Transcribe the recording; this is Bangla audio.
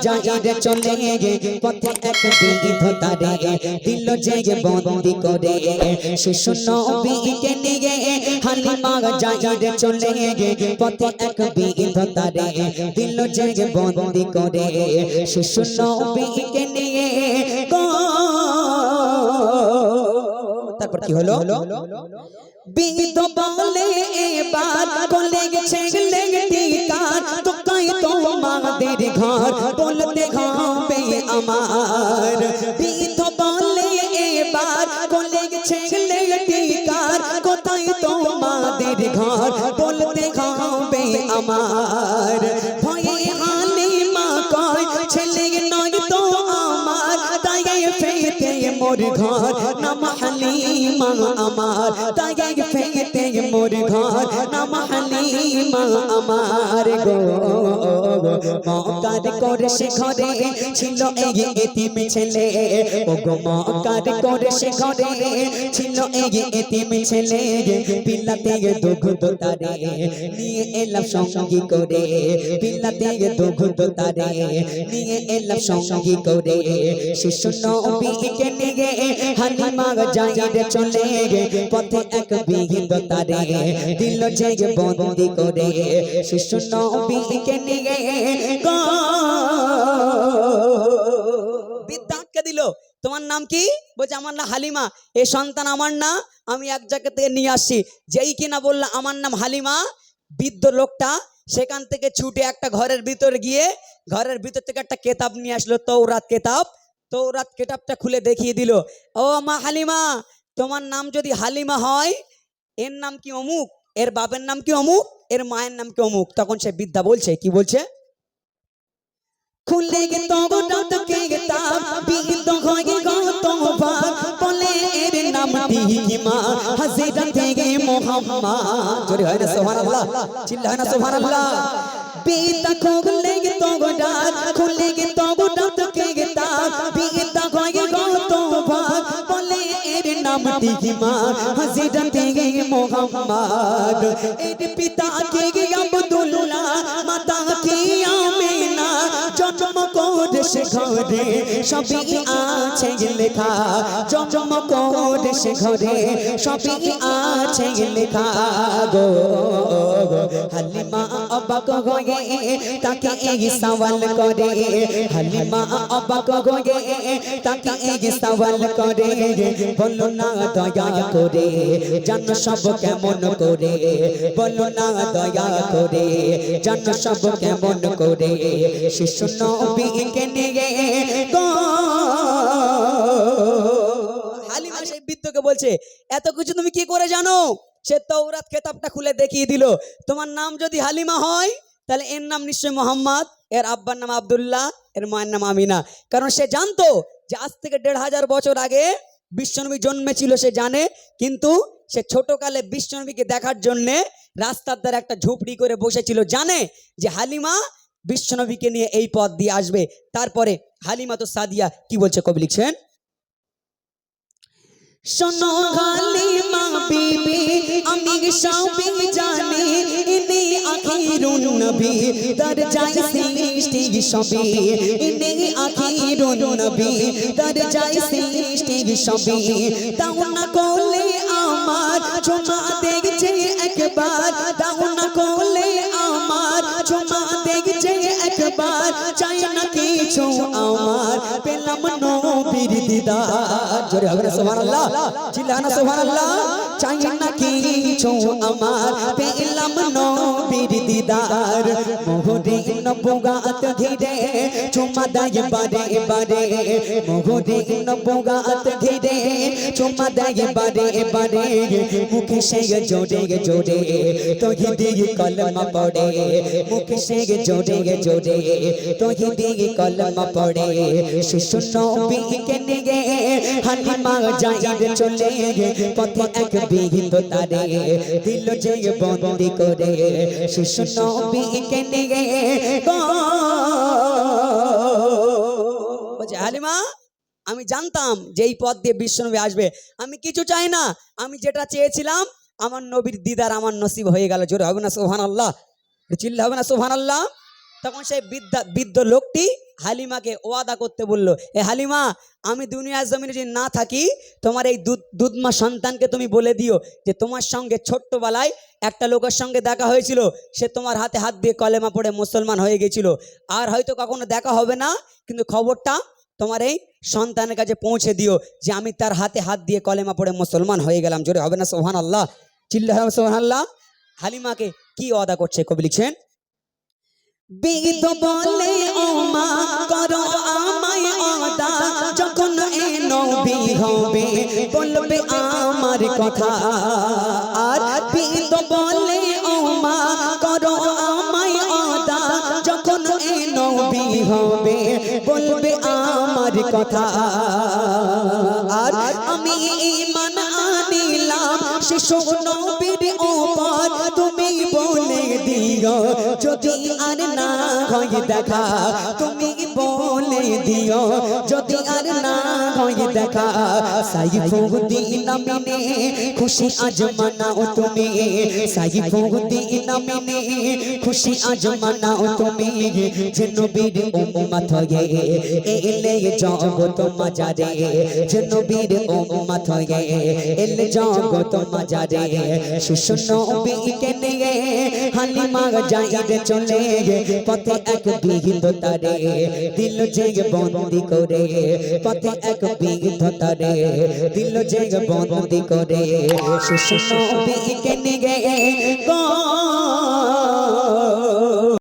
যাইরে চলে পথে এক বিধতারে দিল যে বন্দি করে শিশু নবীকে নিয়ে হালিমা যাইরে চলে পথে এক বিধতারে দিল যে বন্দি করে শিশু নবীকে নিয়ে তারপর কি হলো বিদ বলে এবার কোলে গেছে লেগটিকার তো কই তোমাদের ঘর বলতে হবে আমার বিদ বলে এবার কোলে গেছে লেগটিকার কোথায় তোমাদের ঘর বলতে হবে আমার ভয়ে হালিমা কয় ছেলে নয় তো আমার তাই ফেতে মোর ঘর নাম হালিমা আমার তাই ফেতে মোর ঘর নাম হালিমা আমার গো মকার করে সে ঘরে ছিল এই এতিম ছেলে ও গো মকার করে সে ঘরে ছিল এই এতিম ছেলে পিলাতে দুগ্ধ তারে নিয়ে এলাম সঙ্গী করে পিলাতে দুগ্ধ তারে নিয়ে এলাম সঙ্গী করে শিশু নবীকে নিয়ে হালিমা যাইরে চলে পথে এক বিধতারে দিল যে বন্দি করে শিশু নবীকে নিয়ে বিদ্যাকে দিল তোমার নাম কি বলছে আমার নাম হালিমা এই সন্তান আমার না আমি এক জায়গা থেকে নিয়ে আসছি যেই কিনা বললো আমার নাম হালিমা বৃদ্ধ লোকটা সেখান থেকে ছুটে একটা ঘরের ভিতর গিয়ে ঘরের ভিতর থেকে একটা কেতাব নিয়ে আসলো তৌরাত কেতাবটা খুলে দেখিয়ে দিল ও মা হালিমা তোমার নাম যদি হালিমা হয় এর নাম কি অমুক এর বাবার নাম কি অমুক এর মায়ের নাম কি অমুক তখন সে বিদ্যা বলছে কি বলছে খুলে গে তৌরাত কেতাব বিদ হয় গো তোবা বলে এর নামটি কি মা হযরত মুহাম্মদ জোরে হয় না সুবহানাল্লাহ চিল্লায় না সুবহানাল্লাহ বিদ খুলে গে তৌরাত খুলে গে তৌরাত কেতাব বিদ হয় গো তোবা বলে এর নামটি কি মা হযরত মুহাম্মদ এর পিতা কে আব্দুল্লাহ মাতা কি আমিনা জন্ম করে সে ঘরে সবই আছে লেখা জন্ম করে সে ঘরে সবই আছে লেখা গো হালিমা অবাক হয়ে তাকে এই সওয়াল করে হালিমা অবাক হয়ে তাকে এই সওয়াল করে বলো না দয়া করে জানো সব কেমন করে বলো না দয়া করে জানো সব কেমন করে শিশু নবীকে নিয়ে হালিমা সেই বৃদ্ধকে বলছে এত কিছু তুমি কি করে জানো সে তৌরাত কেতাবটা খুলে দেখিয়ে দিল তোমার নাম যদি হালিমা হয় তাহলে এর নাম নিশ্চয় মোহাম্মদ এর আব্বার নাম আব্দুল্লাহ এর মায়ের নাম আমিনা কারণ সে জানতো যে আজ থেকে 1500 বছর আগে বিশ্বনবী জন্মেছিল সে জানে কিন্তু সে ছোটকালে বিশ্বনবীকে দেখার জন্যে রাস্তার ধারে একটা ঝুপড়ি করে বসেছিল জানে যে হালিমা বিশ্বনবীকে নিয়ে এই পথ দিয়ে আসবে তারপরে হালিমা তো সাদিয়া কি বলছে কবি লিখছেন শোনো হালিমা বিবি আমি সবই জানি ইনি আখিরুন নবী দরজায় সৃষ্টি সবই ইনি আখিরুন নবী দরজায় সৃষ্টি সবই দাও না কোলে আমার চুমা দেখছে একবার দাও না কোলে আমার চুমা দেখছে একবার চাই না কিছু আমার পেলাম নবীর দিদার জোরে হবে না সুবহানাল্লাহ চিল্লানা সুবহানাল্লাহ চাই না কিছু আমার পেলাম নবীর দিদার মোহরে নবুগাত ঘিরে চুমা দেয় বারে বারে মোহরে নবুগাত ঘিরে চুমা দেয় বারে বারে মুখে সে জোরে জোরে তৌহিদি কলমা পড়ে মুখে সে জোরে জোরে তৌহিদি কলমা পড়ে শিশু নবীকে নিয়ে হালিমা যাইরে চলে পথে এক বিধতারে দিল যে বন্দি করে শিশু নবীকে নিয়ে বলছে হালিমা আমি জানতাম যে এই পথ দিয়ে বিশ্বনবী আসবে আমি কিছু চাই না আমি যেটা চেয়েছিলাম আমার নবীর দিদার আমার নসিব হয়ে গেল জোরে হবে না সুবহানাল্লাহ চিল্লা হবে না সুবহানাল্লাহ তখন সেই বৃদ্ধ লোকটি হালিমাকে ওয়াদা করতে বললো, এ হালিমা, আমি দুনিয়ার জমিনে যদি না থাকি তোমার এই দুধমা সন্তানকে তুমি বলে দিও যে তোমার সঙ্গে ছোট্টবেলায় একটা লোকের সঙ্গে দেখা হয়েছিল, সে তোমার হাতে হাত দিয়ে কলেমা পড়ে মুসলমান হয়ে গেছিল। আর হয়তো কখনো দেখা হবে না, কিন্তু খবরটা তোমার এই সন্তানের কাছে পৌঁছে দিও যে আমি তার হাতে হাত দিয়ে কলেমা পড়ে মুসলমান হয়ে গেলাম। জোরে হবে না সুবহানাল্লাহ? চিল্লা হবে সুবহানাল্লাহ? হালিমাকে কি ওয়াদা করছে কবি লিখছেন, বৃদ্ধ বলে ও মা করো আমায় ওয়াদা, যখন এ নবী হবে বলবে আমার কথা। আর বৃদ্ধ বলে ও মা করো আমায় ওয়াদা, যখন এ নবী হবে বলবে আমার কথা। আর আমি ঈমান আনিলাম শিশু নবীর উপর, তুমি বলে দিও যদি আর না হয় দেখা, তুমি বলে দিও যদি আর না হয় দেখা। সাইফুদ্দিন নামে খুশি আজ মানাও তুমি, সাইফুদ্দিন নামে খুশি আজ মানাও তুমি। যে নবীর উম্মত হয়ে এলে জগত মাঝারে, যে নবীর উম্মত হয়ে এলে জগত মাঝারে। শিশু নবীকে নিয়ে হালিমা যাইতে চলে, পথে এক বৃদ্ধ তারে দিল যে বন্দি করে, পথে এক বৃদ্ধ তারে দিল যে বন্দি করে। শিশু নবীকে নিয়ে